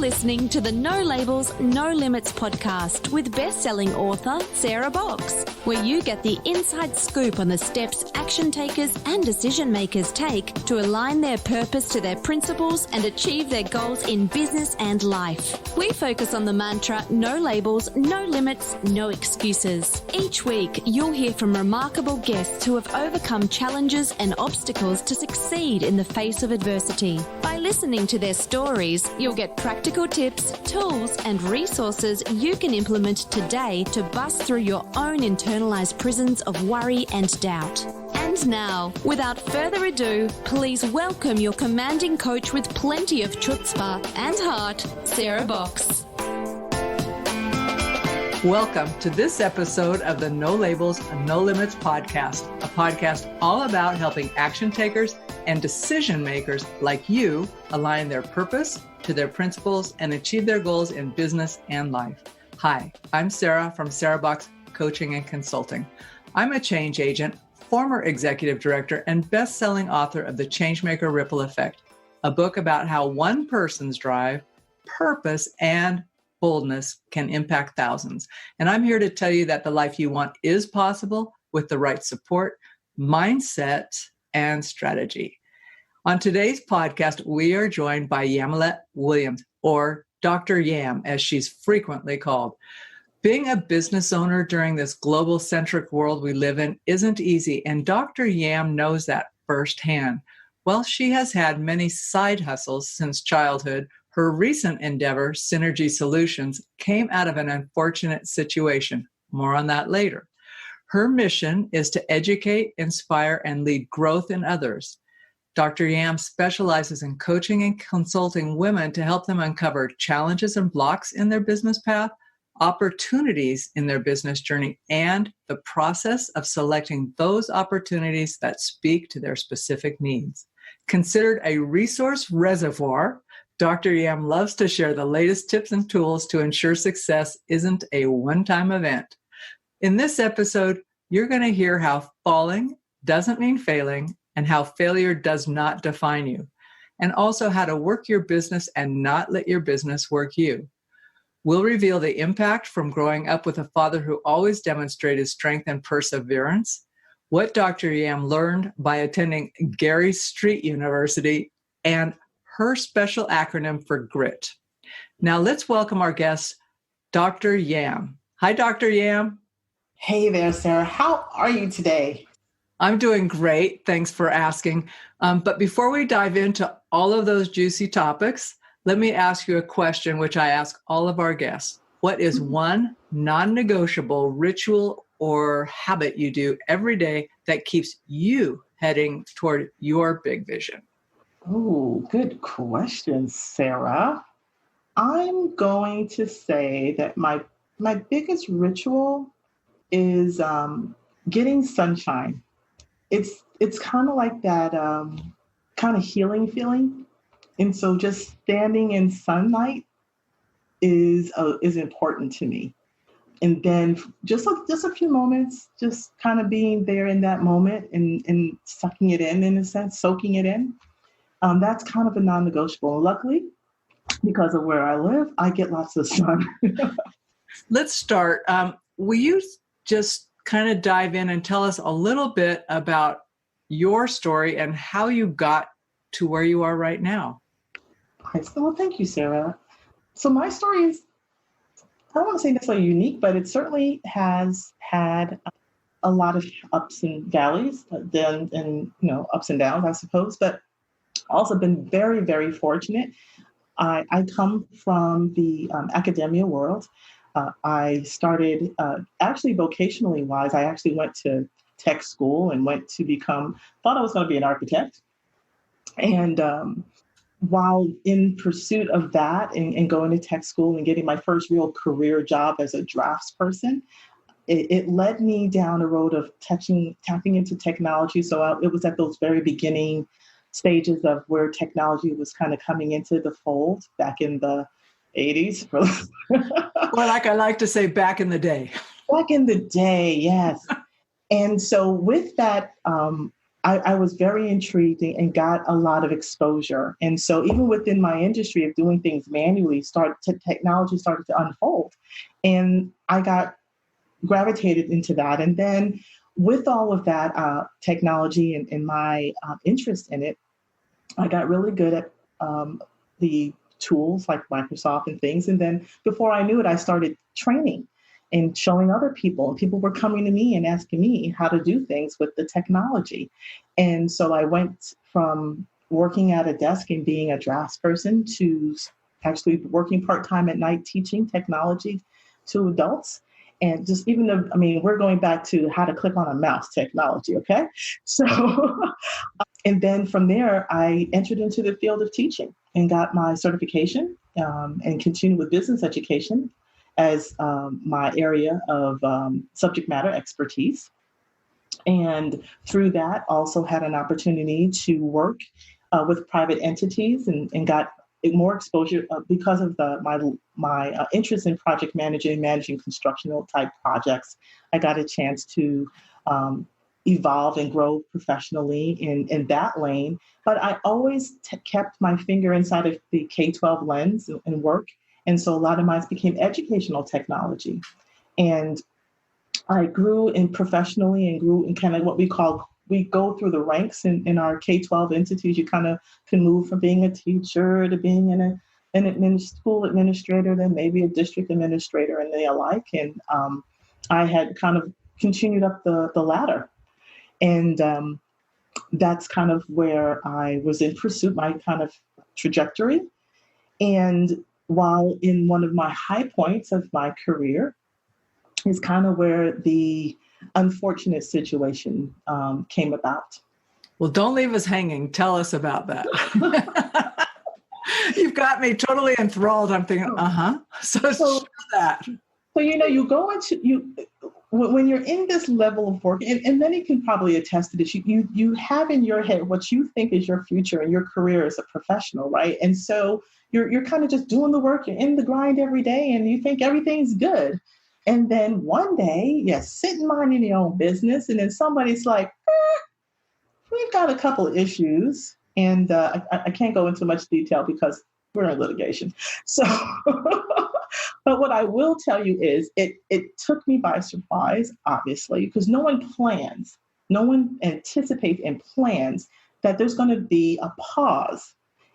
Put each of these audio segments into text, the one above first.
listening to the No Labels, No Limits podcast with best-selling author Sarah Box, where you get the inside scoop on the steps action takers and decision makers take to align their purpose to their principles and achieve their goals in business and life. We focus on the mantra, no labels, no limits, no excuses. Each week, you'll hear from remarkable guests who have overcome challenges and obstacles to succeed in the face of adversity. By listening to their stories, you'll get practical tips, tools, and resources you can implement today to bust through your own internalized prisons of worry and doubt. And now, without further ado, please welcome your commanding coach with plenty of chutzpah and heart, Sarah Box. Welcome to this episode of the No Labels, No Limits podcast, a podcast all about helping action takers and decision makers like you align their purpose to their principles and achieve their goals in business and life. Hi, I'm Sarah from Sarah Box Coaching and Consulting. I'm a change agent, former executive director, and best-selling author of The Changemaker Ripple Effect, a book about how one person's drive, purpose, and boldness can impact thousands. And I'm here to tell you that the life you want is possible with the right support, mindset, and strategy. On today's podcast, we are joined by Yamilette Williams, or Dr. Yam, as she's frequently called. Being a business owner during this global-centric world we live in isn't easy, and Dr. Yam knows that firsthand. While she has had many side hustles since childhood, her recent endeavor, Synergy Solutions, came out of an unfortunate situation. More on that later. Her mission is to educate, inspire, and lead growth in others. Dr. Yam specializes in coaching and consulting women to help them uncover challenges and blocks in their business path, opportunities in their business journey, and the process of selecting those opportunities that speak to their specific needs. Considered a resource reservoir, Dr. Yam loves to share the latest tips and tools to ensure success isn't a one-time event. In this episode, you're going to hear how falling doesn't mean failing and how failure does not define you, and also how to work your business and not let your business work you. We'll reveal the impact from growing up with a father who always demonstrated strength and perseverance, what Dr. Yam learned by attending Gary Street University, and her special acronym for GRIT. Now let's welcome our guest, Dr. Yam. Hi, Dr. Yam. Hey there, Sarah. How are you today? I'm doing great. Thanks for asking. But before we dive into all of those juicy topics, let me ask you a question which I ask all of our guests. What is one non-negotiable ritual or habit you do every day that keeps you heading toward your big vision? Oh, good question, Sarah. I'm going to say that my biggest ritual is getting sunshine. It's kind of like that kind of healing feeling. And so just standing in sunlight is important to me. And then just a few moments, just kind of being there in that moment and sucking it in a sense, soaking it in. That's kind of a non-negotiable. Luckily, because of where I live, I get lots of sun. Let's start. Will you just kind of dive in and tell us a little bit about your story and how you got to where you are right now? Well, thank you, Sarah. So my story is, I don't want to say necessarily unique, but it certainly has had a lot of ups and valleys, and ups and downs, I suppose. But also been very, very fortunate. I come from the academia world. I started actually vocationally wise. I actually went to tech school and thought I was going to be an architect. And while in pursuit of that and going to tech school and getting my first real career job as a draftsperson, it led me down a road of tapping into technology. So it was at those very beginning stages of where technology was kind of coming into the fold back in the 80s. Or like I like to say, back in the day. Back in the day, yes. And so with that, I was very intrigued and got a lot of exposure. And so even within my industry of doing things manually, technology started to unfold. And I got gravitated into that. And then with all of that technology and my interest in it, I got really good at the tools like Microsoft and things. And then before I knew it, I started training and showing other people. And people were coming to me and asking me how to do things with the technology. And so I went from working at a desk and being a draftsperson to actually working part-time at night teaching technology to adults. And just even though, I mean, we're going back to how to click on a mouse technology, okay? So, and then from there, I entered into the field of teaching and got my certification and continued with business education as my area of subject matter expertise. And through that, also had an opportunity to work with private entities and got more exposure because of my interest in project managing constructional type projects. I got a chance to evolve and grow professionally in that lane. But I always kept my finger inside of the K-12 lens and work. And so a lot of mine became educational technology. And I grew in professionally and grew in kind of what we go through the ranks in our K-12 entities. You kind of can move from being a teacher to being an school administrator, then maybe a district administrator and the alike. And I had kind of continued up the ladder. And that's kind of where I was in pursuit, my kind of trajectory. And while in one of my high points of my career is kind of where the unfortunate situation came about. Well, don't leave us hanging. Tell us about that. You've got me totally enthralled. I'm thinking, So share that. So, you go into, when you're in this level of work, and many can probably attest to this, you have in your head what you think is your future and your career as a professional, right? And so you're kind of just doing the work, you're in the grind every day, and you think everything's good. And then one day, you're sitting minding your own business, and then somebody's like, we've got a couple of issues. And I can't go into much detail because we're in litigation. So, but what I will tell you is it took me by surprise, obviously, because no one anticipates and plans that there's going to be a pause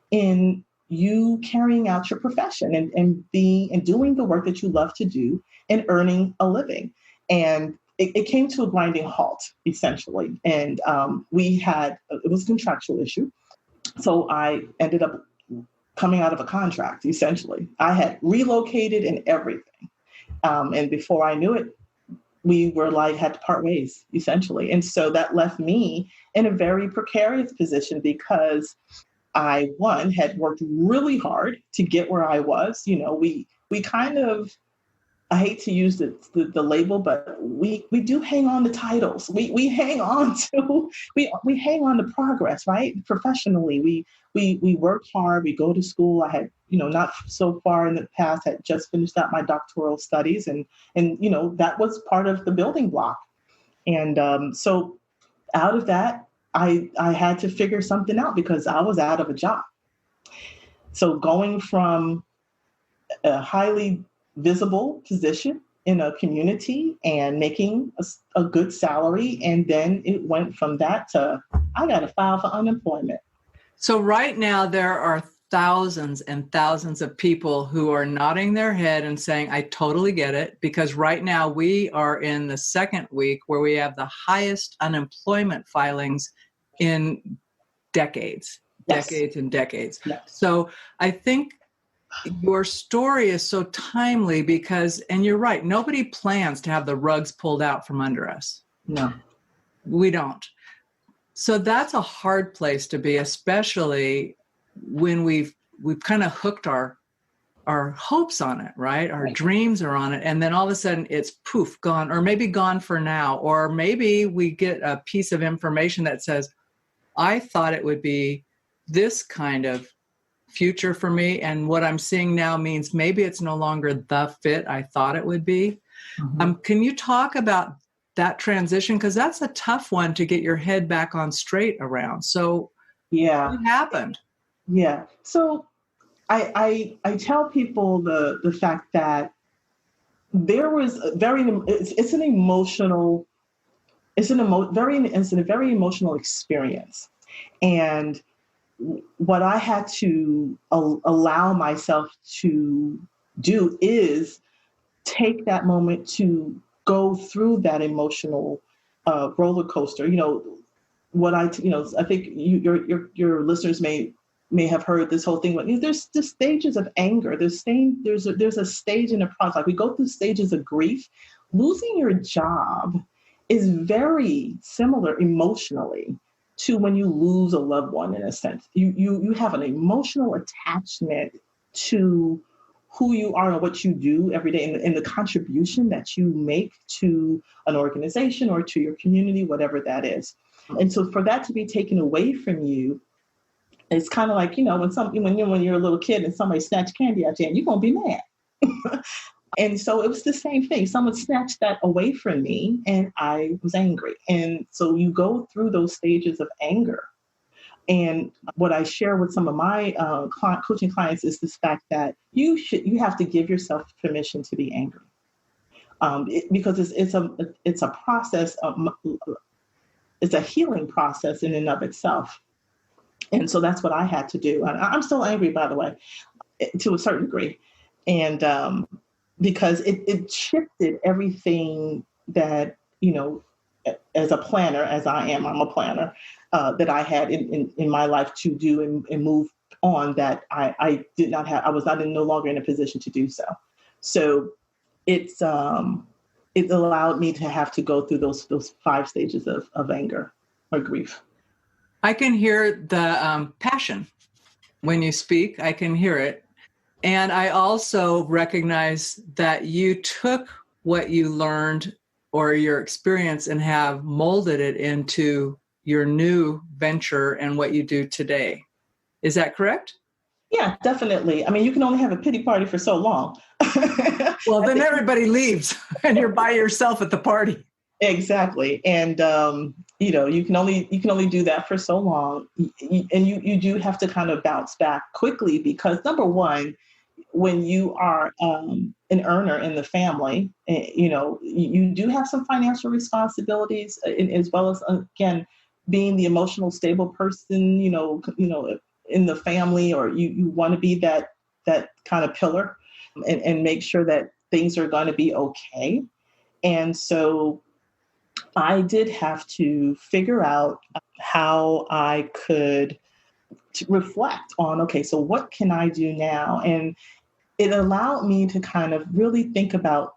in you carrying out your profession and doing the work that you love to do and earning a living. And it came to a grinding halt, essentially. And it was a contractual issue. So I ended up coming out of a contract, essentially. I had relocated and everything. And before I knew it, we had to part ways, essentially. And so that left me in a very precarious position because I, had worked really hard to get where I was. We kind of, I hate to use the label, but we do hang on to titles. We hang on to we hang on to progress, right? Professionally, we work hard. We go to school. I had, not so far in the past, had just finished out my doctoral studies, and that was part of the building block. And so out of that, I had to figure something out because I was out of a job. So going from a highly visible position in a community and making a good salary. And then it went from that to, I got to file for unemployment. So right now there are thousands and thousands of people who are nodding their head and saying, I totally get it, because right now we are in the second week where we have the highest unemployment filings in decades. Yes. Yes. So I think your story is so timely because, and you're right, nobody plans to have the rugs pulled out from under us. No, we don't. So that's a hard place to be, especially when we've kind of hooked our hopes on it, right? Our dreams are on it. And then all of a sudden it's poof, gone, or maybe gone for now. Or maybe we get a piece of information that says, I thought it would be this kind of future for me, and what I'm seeing now means maybe it's no longer the fit I thought it would be. Mm-hmm. Can you talk about that transition? Because that's a tough one to get your head back on straight around. So Yeah. what happened? Yeah. So I tell people the fact that there was a very, it's an emotional, it's a very emotional experience. And what I had to allow myself to do is take that moment to go through that emotional roller coaster. I think your listeners may have heard this whole thing. But there's the stages of anger. There's a stage in the process. Like we go through stages of grief. Losing your job is very similar emotionally to when you lose a loved one. In a sense, you have an emotional attachment to who you are and what you do every day, and the contribution that you make to an organization or to your community, whatever that is. And so for that to be taken away from you, it's kind of like, when you're a little kid and somebody snatched candy out you, and you're going to be mad. And so it was the same thing. Someone snatched that away from me and I was angry. And so you go through those stages of anger. And what I share with some of my coaching clients is this fact that you have to give yourself permission to be angry, because it's a process it's a healing process in and of itself. And so that's what I had to do. And I'm still angry, by the way, to a certain degree, and because it shifted everything that as a planner, as I'm a planner. That I had in my life to do and move on, that I did not have. I was no longer in a position to do so. So it allowed me to have to go through those 5 stages of anger or grief. I can hear the passion when you speak. I can hear it. And I also recognize that you took what you learned or your experience and have molded it into your new venture and what you do today. Is that correct? Yeah, definitely. I mean, you can only have a pity party for so long. Well, then everybody leaves and you're by yourself at the party. Exactly. And, you can only do that for so long. And you do have to kind of bounce back quickly, because number one, when you are an earner in the family, you do have some financial responsibilities, as well as, again, being the emotional stable person, in the family, or you want to be that kind of pillar and make sure that things are going to be okay. And so I did have to figure out how I could reflect on, okay, so what can I do now? And it allowed me to kind of really think about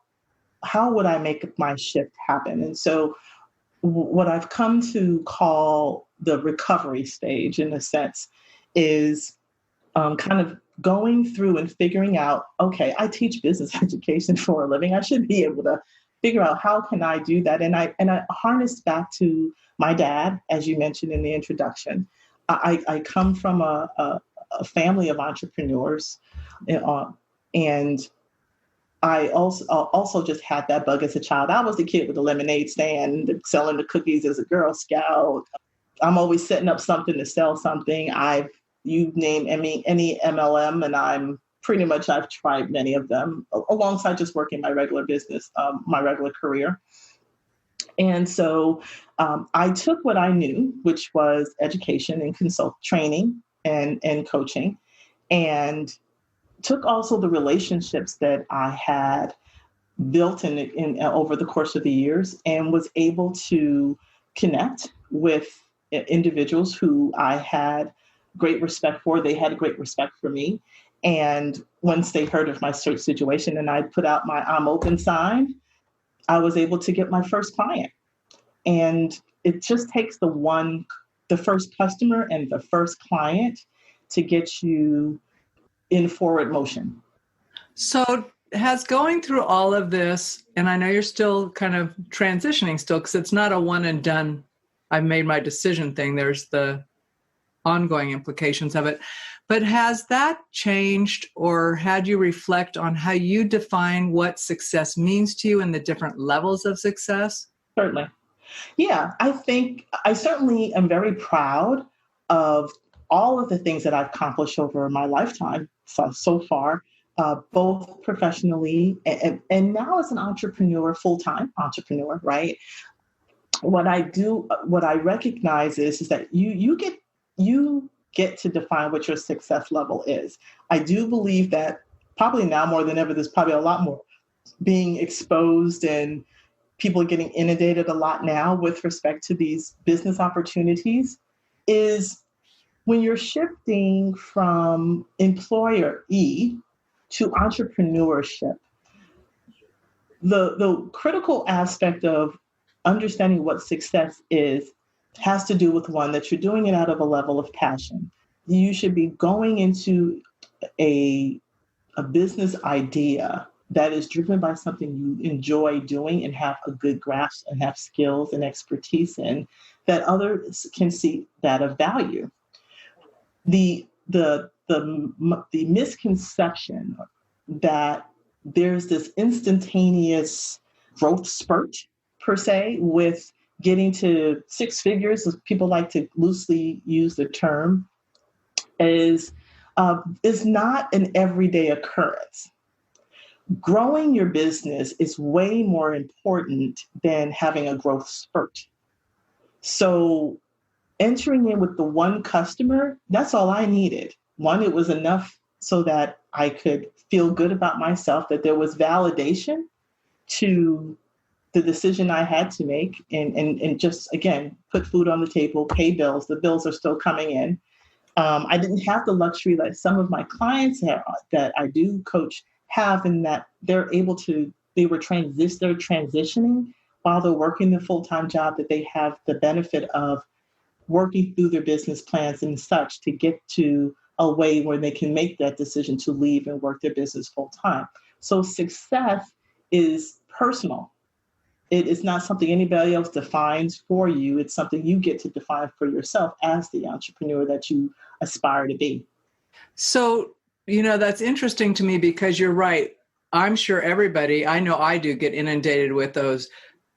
how would I make my shift happen? And so what I've come to call the recovery stage, in a sense, is kind of going through and figuring out, okay, I teach business education for a living. I should be able to figure out how can I do that. And I harnessed back to my dad, as you mentioned in the introduction. I come from a family of entrepreneurs, and I also just had that bug as a child. I was the kid with the lemonade stand, selling the cookies as a Girl Scout. I'm always setting up something to sell something. You name any MLM, and I've tried many of them alongside just working my regular business, my regular career. And so I took what I knew, which was education and training and coaching, and took also the relationships that I had built in over the course of the years, and was able to connect with individuals who I had great respect for. They had great respect for me. And once they heard of my search situation and I put out my I'm open sign, I was able to get my first client. And it just takes the first customer and the first client to get you in forward motion. So has going through all of this, and I know you're still kind of transitioning still, because it's not a one and done, I've made my decision thing. There's the ongoing implications of it. But has that changed, or had you reflect on how you define what success means to you and the different levels of success? Certainly. Yeah, I think I certainly am very proud of all of the things that I've accomplished over my lifetime so far, both professionally and now as an entrepreneur, full-time entrepreneur, right? What I do, what I recognize is that you get to define what your success level is. I do believe that probably now more than ever, there's probably a lot more being exposed and people are getting inundated a lot now with respect to these business opportunities, is when you're shifting from employee to entrepreneurship, the critical aspect of understanding what success is has to do with, one, that you're doing it out of a level of passion. You should be going into a business idea that is driven by something you enjoy doing and have a good grasp and have skills and expertise in, that others can see that of value. The misconception that there's this instantaneous growth spurt per se with getting to six figures, as people like to loosely use the term, is not an everyday occurrence. Growing your business is way more important than having a growth spurt. So entering in with the one customer, that's all I needed. One, it was enough so that I could feel good about myself, that there was validation to the decision I had to make and just, again, put food on the table, pay bills. The bills are still coming in. I didn't have the luxury that some of my clients that I do coach have, in that they're transitioning while they're working the full-time job, that they have the benefit of working through their business plans and such to get to a way where they can make that decision to leave and work their business full-time. So success is personal. It is not something anybody else defines for you. It's something you get to define for yourself as the entrepreneur that you aspire to be. So, that's interesting to me, because you're right. I'm sure everybody, I know I do, get inundated with those,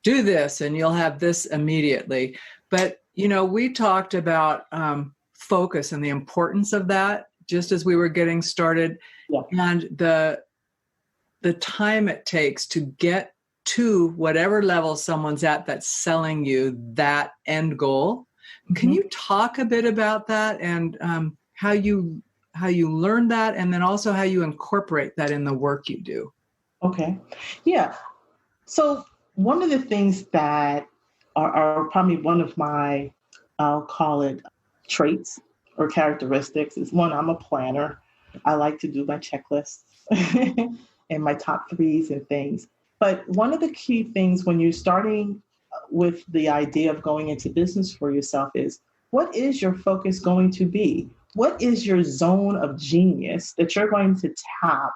do this and you'll have this immediately. But, we talked about focus and the importance of that just as we were getting started. Yeah. And the time it takes to get to whatever level someone's at that's selling you that end goal. Mm-hmm. Can you talk a bit about that and how you learn that, and then also how you incorporate that in the work you do? Okay. Yeah. So one of the things that are probably one of my, I'll call it traits or characteristics, is, one, I'm a planner. I like to do my checklists and my top threes and things. But one of the key things when you're starting with the idea of going into business for yourself is, what is your focus going to be? What is your zone of genius that you're going to tap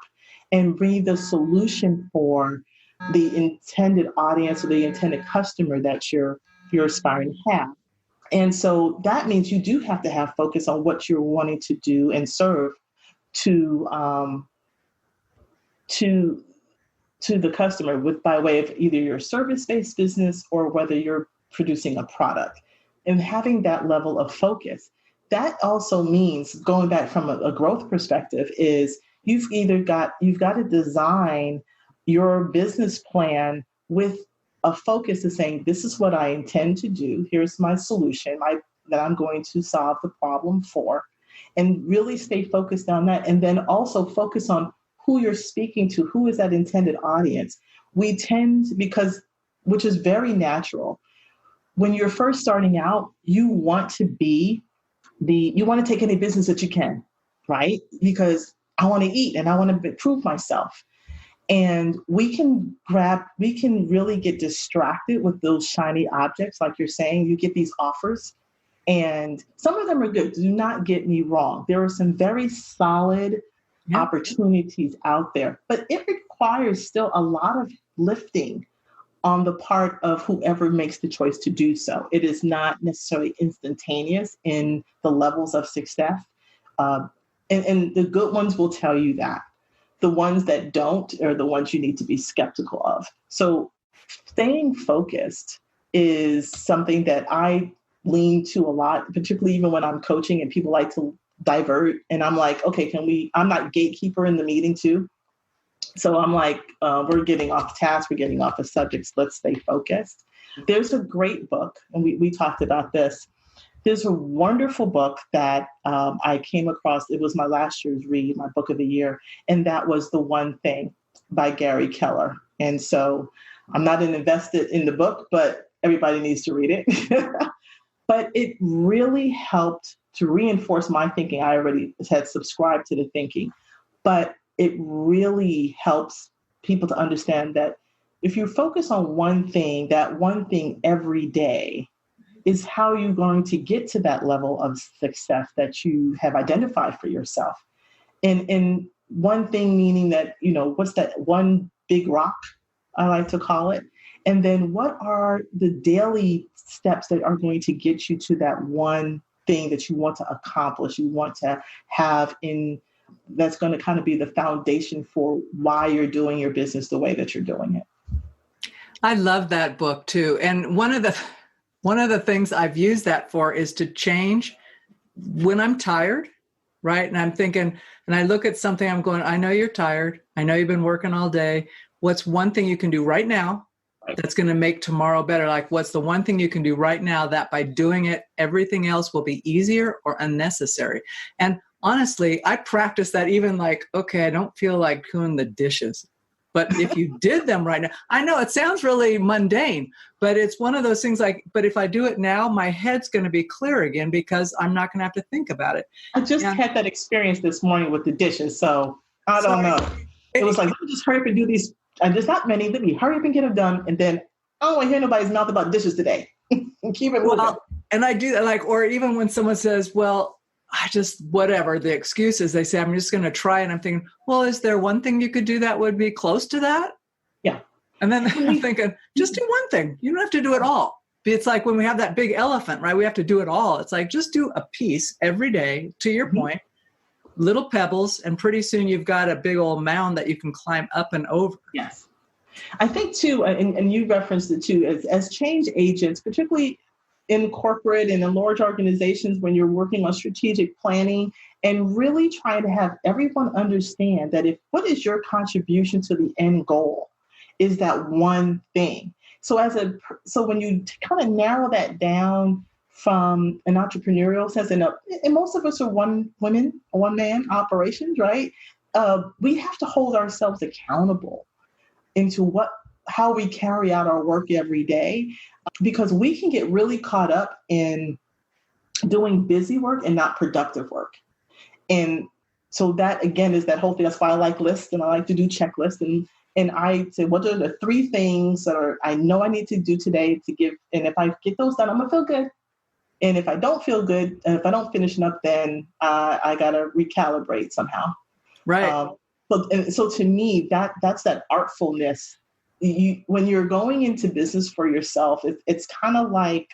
and bring the solution for the intended audience or the intended customer that you're aspiring to have? And so that means you do have to have focus on what you're wanting to do and serve to the customer, by way of either your service-based business or whether you're producing a product. And having that level of focus, that also means, going back from a growth perspective, is you've got to design your business plan with a focus of saying, this is what I intend to do. Here's my solution that I'm going to solve the problem for, and really stay focused on that. And then also focus on who you're speaking to, who is that intended audience. We tend, which is very natural, when you're first starting out, you want to take any business that you can, right? Because I want to eat and I want to prove myself. And we can really get distracted with those shiny objects. Like you're saying, you get these offers and some of them are good. Do not get me wrong. There are some very solid opportunities out there, but it requires still a lot of lifting on the part of whoever makes the choice to do so. It is not necessarily instantaneous in the levels of success. And the good ones will tell you that. The ones that don't are the ones you need to be skeptical of. So staying focused is something that I lean to a lot, particularly even when I'm coaching and people like to divert. And I'm like, okay, I'm not gatekeeper in the meeting too. So I'm like, we're getting off task, we're getting off the subjects, let's stay focused. There's a great book, and we talked about this. There's a wonderful book that I came across. It was my last year's read, my book of the year, and that was The One Thing by Gary Keller. And so I'm not invested in the book, but everybody needs to read it. But it really helped to reinforce my thinking. I already had subscribed to the thinking, but it really helps people to understand that if you focus on one thing, that one thing every day is how you're going to get to that level of success that you have identified for yourself. And one thing meaning that, what's that one big rock, I like to call it? And then what are the daily steps that are going to get you to that one thing that you want to accomplish, you want to have that's going to kind of be the foundation for why you're doing your business the way that you're doing it. I love that book too. And one of the things I've used that for is to change when I'm tired, right? And I'm thinking, and I look at something, I'm going, I know you're tired. I know you've been working all day. What's one thing you can do right now that's going to make tomorrow better? Like, what's the one thing you can do right now that by doing it, everything else will be easier or unnecessary? And honestly, I practice that even like, okay, I don't feel like doing the dishes. But if you did them right now, I know it sounds really mundane, but it's one of those things like, but if I do it now, my head's going to be clear again because I'm not going to have to think about it. I just had that experience this morning with the dishes. So I don't know. It was like, let me just hurry up and do these. There's not many. Let me hurry up and get them done. And then I don't want to hear nobody's mouth about dishes today. Keep it moving. And I do that, like, or even when someone says, well, I just, whatever the excuses, they say, I'm just going to try. And I'm thinking, well, is there one thing you could do that would be close to that? Yeah. And then I'm thinking, just do one thing. You don't have to do it all. It's like when we have that big elephant, right? We have to do it all. It's like, just do a piece every day, to your point, little pebbles. And pretty soon you've got a big old mound that you can climb up and over. Yes. I think too, and you referenced it too, as change agents, particularly in corporate and in large organizations, when you're working on strategic planning and really trying to have everyone understand that what is your contribution to the end goal is that one thing. So when you kind of narrow that down from an entrepreneurial sense, and most of us are one man operations, right? We have to hold ourselves accountable into how we carry out our work every day, because we can get really caught up in doing busy work and not productive work. And so that, again, is that whole thing. That's why I like lists and I like to do checklists. And I say, what are the 3 things that I know I need to do today to give? And if I get those done, I'm going to feel good. And if I don't feel good, and if I don't finish enough, then I got to recalibrate somehow. Right. So to me, that's that artfulness. When you're going into business for yourself, it's kind of like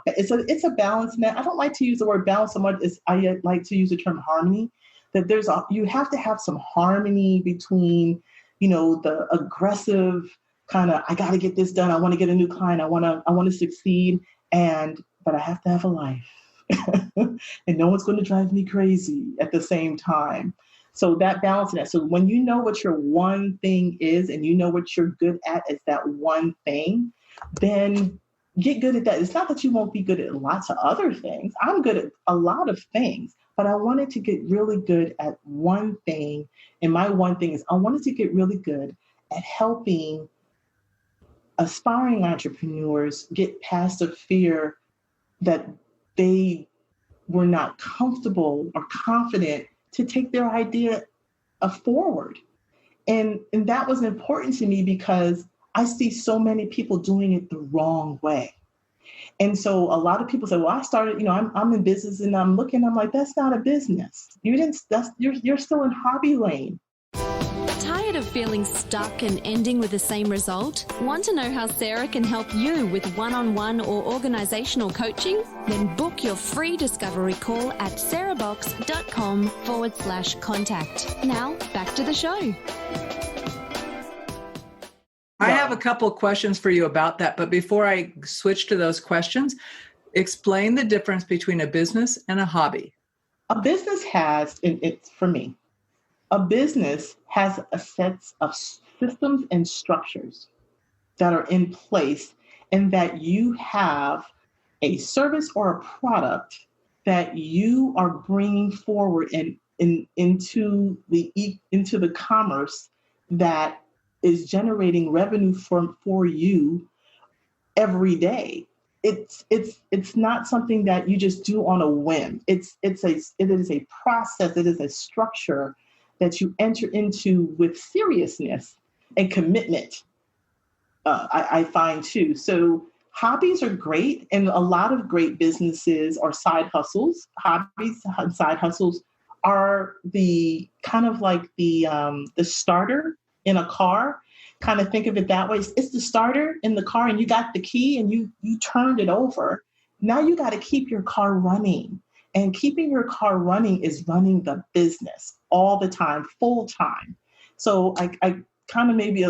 it's a balance. Now, I don't like to use the word balance so much as I like to use the term harmony. That you have to have some harmony between, the aggressive kind of, I got to get this done. I want to get a new client. I want to succeed, but I have to have a life, and no one's going to drive me crazy at the same time. So that balance in that. So when you know what your one thing is and you know what you're good at is that one thing, then get good at that. It's not that you won't be good at lots of other things. I'm good at a lot of things, but I wanted to get really good at one thing. And my one thing is I wanted to get really good at helping aspiring entrepreneurs get past the fear that they were not comfortable or confident to take their idea forward. And that was important to me because I see so many people doing it the wrong way. And so a lot of people say, well, I started, I'm in business and I'm like, that's not a business. You're still in hobby lane. Tired of feeling stuck and ending with the same result? Want to know how Sarah can help you with one-on-one or organizational coaching? Then book your free discovery call at sarahbox.com/contact. Now, back to the show. I have a couple questions for you about that. But before I switch to those questions, explain the difference between a business and a hobby. A business has, and it's for me, a business has a set of systems and structures that are in place, and that you have a service or a product that you are bringing forward and into the commerce that is generating revenue for you every day. It's not something that you just do on a whim. It is a process. It is a structure that you enter into with seriousness and commitment. I find too. So hobbies are great, and a lot of great businesses are side hustles. Hobbies and side hustles are the kind of like the starter in a car. Kind of think of it that way. It's the starter in the car, and you got the key and you turned it over. Now you got to keep your car running. And keeping your car running is running the business all the time, full time. So I kind of maybe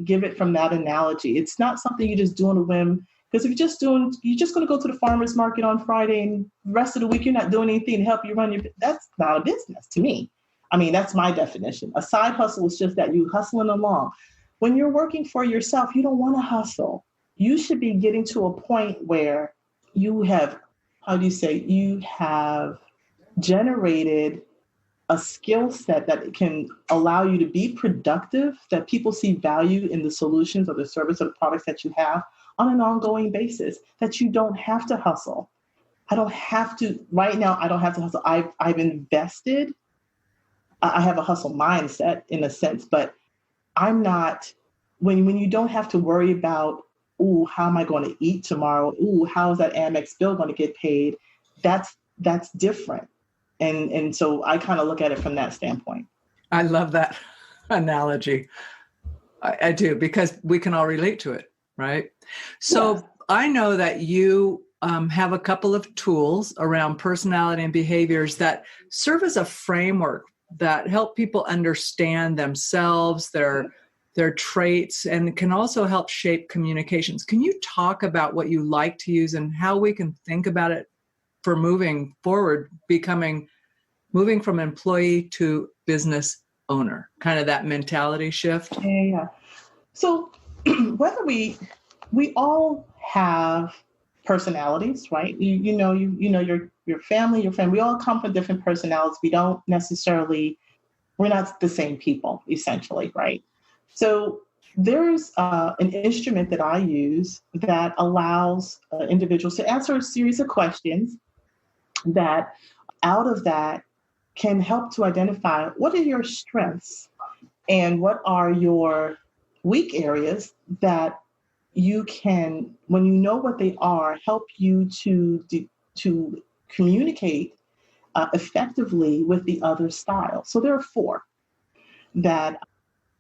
give it from that analogy. It's not something you just do on a whim, because if you're just going to go to the farmer's market on Friday and the rest of the week you're not doing anything to help you run that's not a business to me. I mean, that's my definition. A side hustle is just that you hustling along. When you're working for yourself, you don't want to hustle. You should be getting to a point where you have, you have generated a skill set that can allow you to be productive, that people see value in the solutions or the service or the products that you have on an ongoing basis, that you don't have to hustle. Right now, I don't have to hustle. I've invested. I have a hustle mindset in a sense, but I'm not, when you don't have to worry about, ooh, how am I going to eat tomorrow? Ooh, how is that Amex bill going to get paid? That's different. And so I kind of look at it from that standpoint. I love that analogy. I do, because we can all relate to it, right? So yes. I know that you have a couple of tools around personality and behaviors that serve as a framework that help people understand themselves, their traits, and can also help shape communications. Can you talk about what you like to use and how we can think about it for moving forward, moving from employee to business owner, kind of that mentality shift? Yeah. So whether we all have personalities, right? You know your family, we all come from different personalities. We're not the same people, essentially, right? So there's an instrument that I use that allows individuals to answer a series of questions that out of that can help to identify what are your strengths and what are your weak areas that you can, when you know what they are, help you to communicate effectively with the other style. So there are 4 that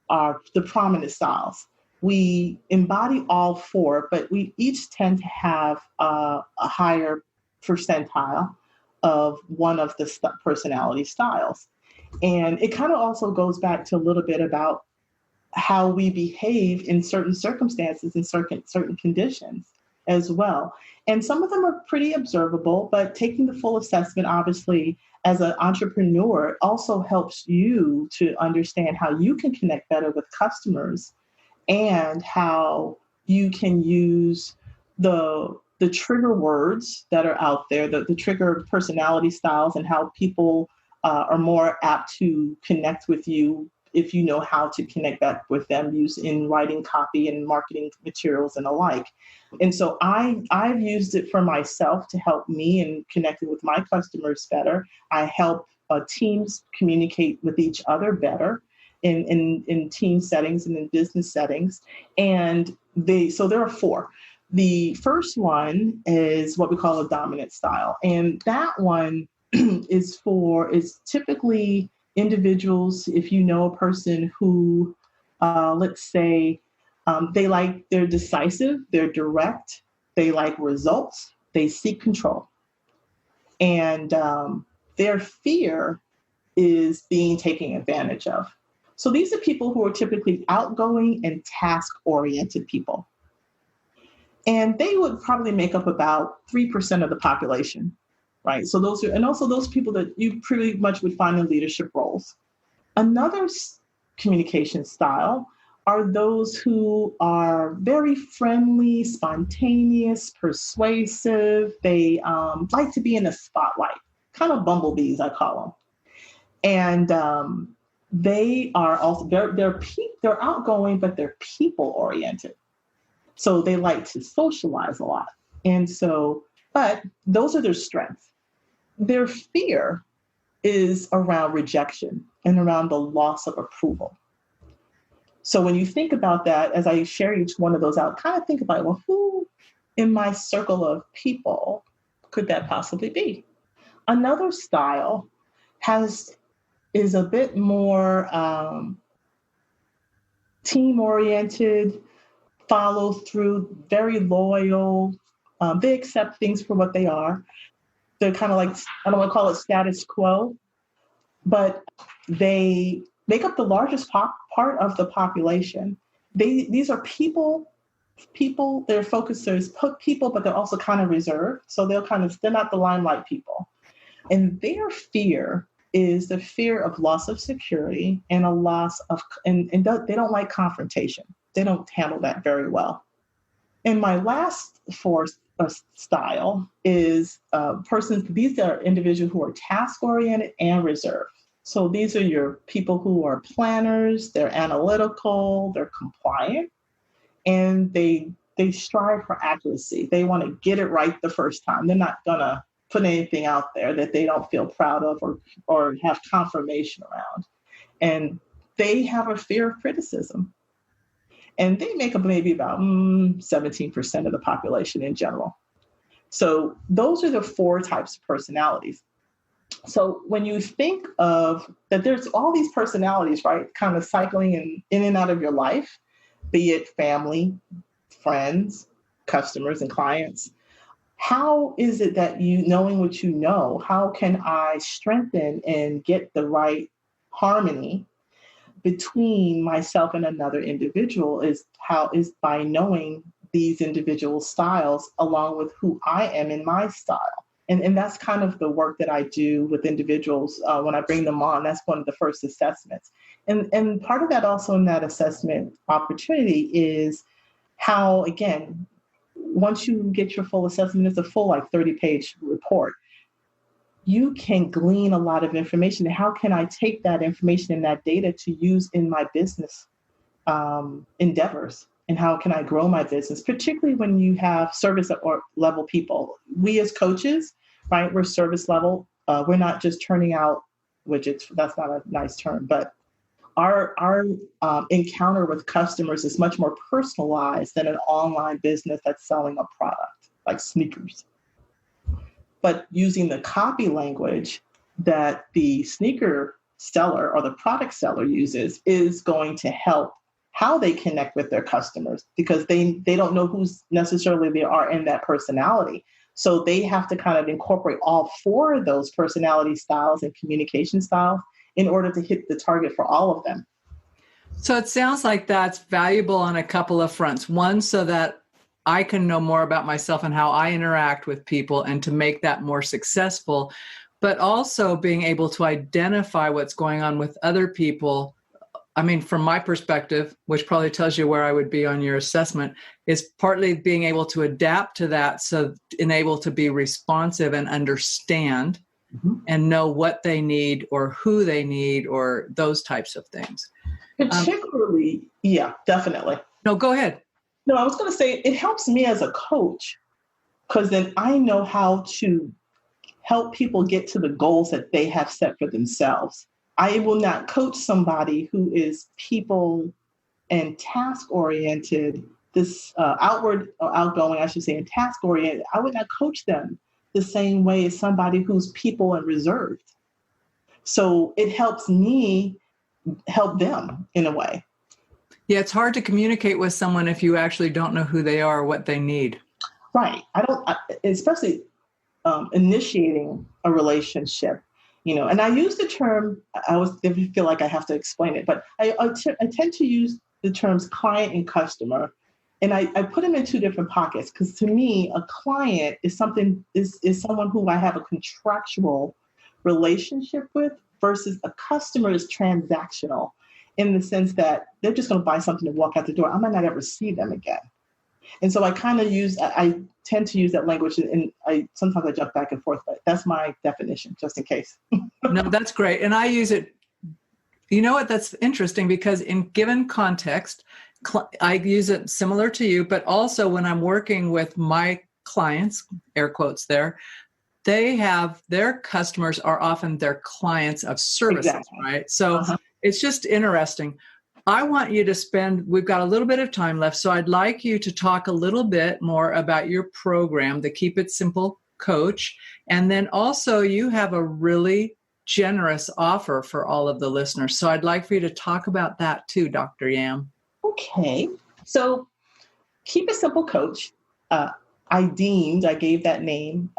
are the prominent styles. We embody all 4, but we each tend to have a higher percentile of one of the personality styles. And it kind of also goes back to a little bit about how we behave in certain circumstances and certain conditions as well. And some of them are pretty observable, but taking the full assessment, obviously, as an entrepreneur also helps you to understand how you can connect better with customers and how you can use the trigger words that are out there, the trigger personality styles, and how people are more apt to connect with you if you know how to connect that with them, use in writing copy and marketing materials and the like. And so I've used it for myself to help me in connecting with my customers better. I help teams communicate with each other better in team settings and in business settings. And so there are 4. The first one is what we call a dominant style. And that one is typically individuals, if you know a person who, let's say, they're decisive, they're direct, they like results, they seek control. And their fear is being taken advantage of. So these are people who are typically outgoing and task-oriented people. And they would probably make up about 3% of the population, right? So those are, and also those people that you pretty much would find in leadership roles. Another communication style are those who are very friendly, spontaneous, persuasive. They like to be in the spotlight, kind of bumblebees, I call them. And they are also, they're outgoing, but they're people oriented. So they like to socialize a lot. And so, but those are their strengths. Their fear is around rejection and around the loss of approval. So when you think about that, as I share each one of those out, kind of think about, well, who in my circle of people could that possibly be? Another style is a bit more team-oriented, follow through, very loyal. They accept things for what they are. They're kind of like, I don't want to call it status quo, but they make up the largest part of the population. These are people, their focus is people, but they're also kind of reserved. So they're not the limelight people. And their fear is the fear of loss of security and a loss of, and they don't like confrontation. They don't handle that very well. And my last fourth style is these are individuals who are task-oriented and reserved. So these are your people who are planners, they're analytical, they're compliant, and they strive for accuracy. They want to get it right the first time. They're not going to put anything out there that they don't feel proud of or have confirmation around. And they have a fear of criticism. And they make up maybe about 17% of the population in general. So those are the 4 types of personalities. So when you think of that, there's all these personalities, right, kind of cycling in and out of your life, be it family, friends, customers, and clients. How is it that you, knowing what you know, how can I strengthen and get the right harmony between myself and another individual is by knowing these individual styles along with who I am in my style. And that's kind of the work that I do with individuals when I bring them on. That's one of the first assessments. And part of that also in that assessment opportunity is how, again, once you get your full assessment, it's a full 30-page report. You can glean a lot of information. How can I take that information and that data to use in my business endeavors? And how can I grow my business, particularly when you have service or level people? We as coaches, right, we're service level. We're not just turning out widgets. That's not a nice term, but our encounter with customers is much more personalized than an online business that's selling a product like sneakers. But using the copy language that the sneaker seller or the product seller uses is going to help how they connect with their customers, because they don't know who's necessarily they are in that personality. So they have to kind of incorporate all 4 of those personality styles and communication styles in order to hit the target for all of them. So it sounds like that's valuable on a couple of fronts. One, so that I can know more about myself and how I interact with people and to make that more successful, but also being able to identify what's going on with other people. I mean, from my perspective, which probably tells you where I would be on your assessment, is partly being able to adapt to that, so and able to be responsive and understand and know what they need or who they need or those types of things. Particularly, yeah, definitely. No, go ahead. No, I was going to say it helps me as a coach because then I know how to help people get to the goals that they have set for themselves. I will not coach somebody who is people and task-oriented, this outgoing, I should say, and task-oriented. I would not coach them the same way as somebody who's people and reserved. So it helps me help them in a way. Yeah, it's hard to communicate with someone if you actually don't know who they are or what they need. Right. Especially initiating a relationship. And I use the term, if you feel like I have to explain it, but I tend to use the terms client and customer. And I put them in two different pockets, because to me, a client is someone who I have a contractual relationship with, versus a customer is transactional, in the sense that they're just going to buy something and walk out the door. I might not ever see them again. And so I tend to use that language, and sometimes I jump back and forth, but that's my definition, just in case. No, that's great. And I use it, you know what, that's interesting, because in given context, I use it similar to you, but also when I'm working with my clients, air quotes there, their customers are often their clients of services, exactly. Right? So It's just interesting. I want you to we've got a little bit of time left, so I'd like you to talk a little bit more about your program, the Keep It Simple Coach. And then also you have a really generous offer for all of the listeners. So I'd like for you to talk about that too, Dr. Yam. Okay. So Keep It Simple Coach, I gave that name,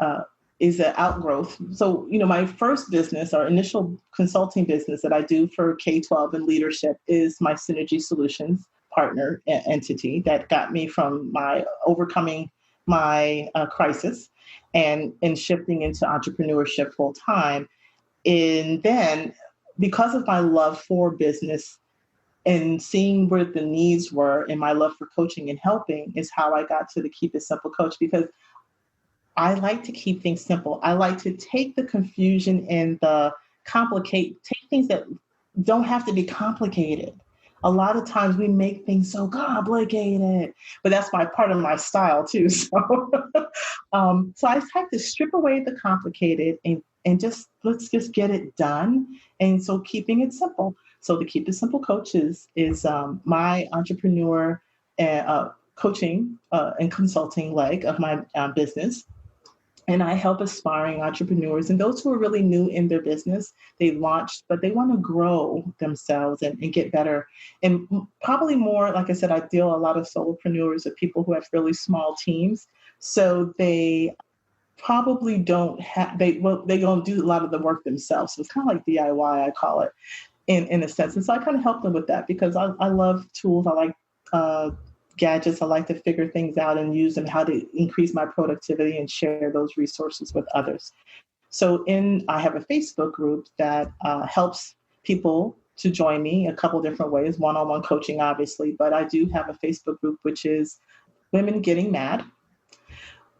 is an outgrowth. So, my first business, or initial consulting business that I do for K-12 and leadership, is my Synergy Solutions partner entity that got me from overcoming my crisis and shifting into entrepreneurship full time. And then, because of my love for business and seeing where the needs were, and my love for coaching and helping, is how I got to the Keep It Simple Coach, because I like to keep things simple. I like to take the confusion and take things that don't have to be complicated. A lot of times we make things so complicated, but that's part of my style too. So, so I like to strip away the complicated and let's just get it done. And so keeping it simple. So the Keep It Simple Coach is my entrepreneur coaching and consulting leg of my business. And I help aspiring entrepreneurs and those who are really new in their business. They launched, but they want to grow themselves and get better. And probably more, like I said, I deal a lot of solopreneurs, or people who have really small teams. So they probably don't have, they don't do a lot of the work themselves. So it's kind of like DIY, I call it, in a sense. And so I kind of help them with that, because I love tools. I like gadgets. I like to figure things out and use them, how to increase my productivity and share those resources with others. So I have a Facebook group that helps people to join me a couple different ways, one-on-one coaching, obviously, but I do have a Facebook group, which is Women Getting Mad,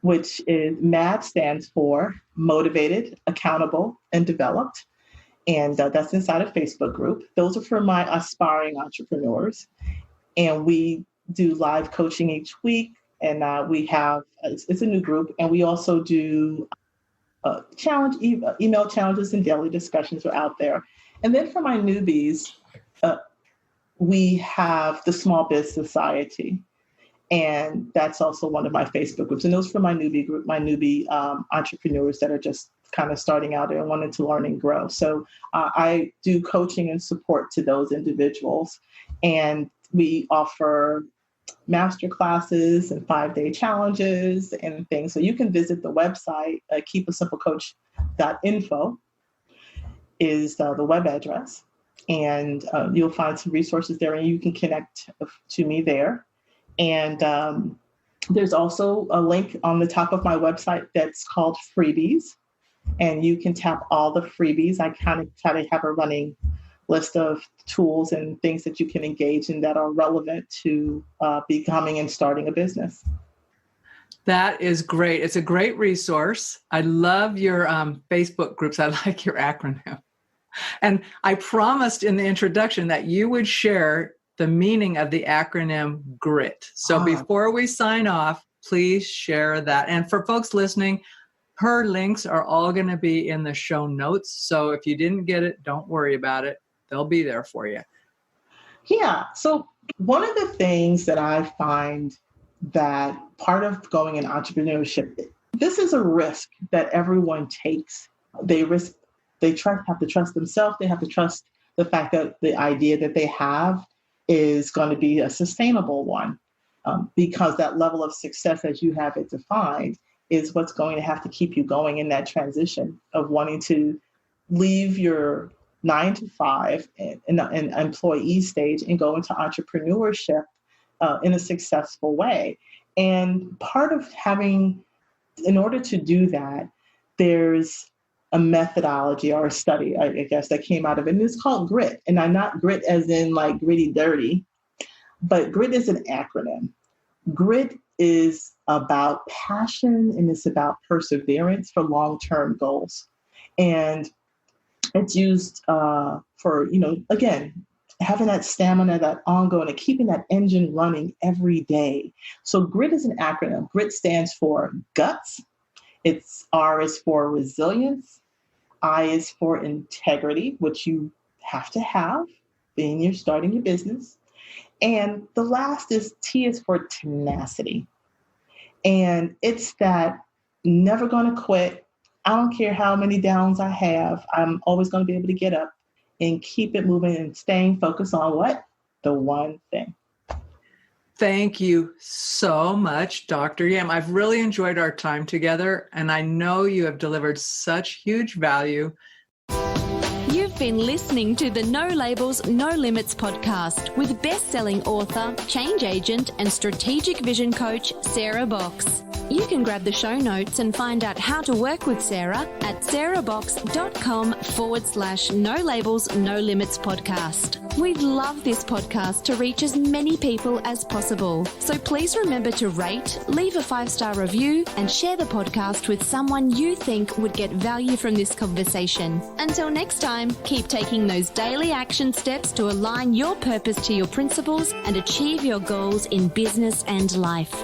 which is MAD stands for Motivated, Accountable, and Developed. And that's inside a Facebook group. Those are for my aspiring entrepreneurs. And we do live coaching each week, and we have it's a new group, and we also do email challenges, and daily discussions are out there. And then for my newbies, we have the Small Biz Society, and that's also one of my Facebook groups. And those for my newbie group, my newbie entrepreneurs that are just kind of starting out and wanting to learn and grow. So I do coaching and support to those individuals, and we offer master classes and 5-day challenges and things. So you can visit the website, keepassimplecoach.info is the web address. And you'll find some resources there, and you can connect to me there. And there's also a link on the top of my website that's called freebies. And you can tap all the freebies. I kind of try to have a running list of tools and things that you can engage in that are relevant to becoming and starting a business. That is great. It's a great resource. I love your Facebook groups. I like your acronym. And I promised in the introduction that you would share the meaning of the acronym GRIT. So before we sign off, please share that. And for folks listening, her links are all going to be in the show notes. So if you didn't get it, don't worry about it. They'll be there for you. Yeah. So one of the things that I find that part of going in entrepreneurship, this is a risk that everyone takes. They have to trust themselves. They have to trust the fact that the idea that they have is going to be a sustainable one, because that level of success, as you have it defined, is what's going to have to keep you going in that transition of wanting to leave your 9 to 5 in employee stage and go into entrepreneurship in a successful way. And part of in order to do that, there's a methodology or a study, I guess, that came out of it. And it's called GRIT. And I'm not grit as in like gritty dirty, but GRIT is an acronym. GRIT is about passion and it's about perseverance for long-term goals. And it's used for, again, having that stamina, that ongoing, and keeping that engine running every day. So GRIT is an acronym. GRIT stands for guts. R is for resilience. I is for integrity, which you have to have when you're starting your business. And the last is T is for tenacity. And it's that never going to quit. I don't care how many downs I have. I'm always going to be able to get up and keep it moving and staying focused on what? The one thing. Thank you so much, Dr. Yam. I've really enjoyed our time together, and I know you have delivered such huge value. You've been listening to the No Labels, No Limits podcast with best-selling author, change agent, and strategic vision coach, Sarah Box. You can grab the show notes and find out how to work with Sarah at sarahbox.com/No Labels, No Limits podcast. We'd love this podcast to reach as many people as possible. So please remember to rate, leave a 5-star review, and share the podcast with someone you think would get value from this conversation. Until next time, keep taking those daily action steps to align your purpose to your principles and achieve your goals in business and life.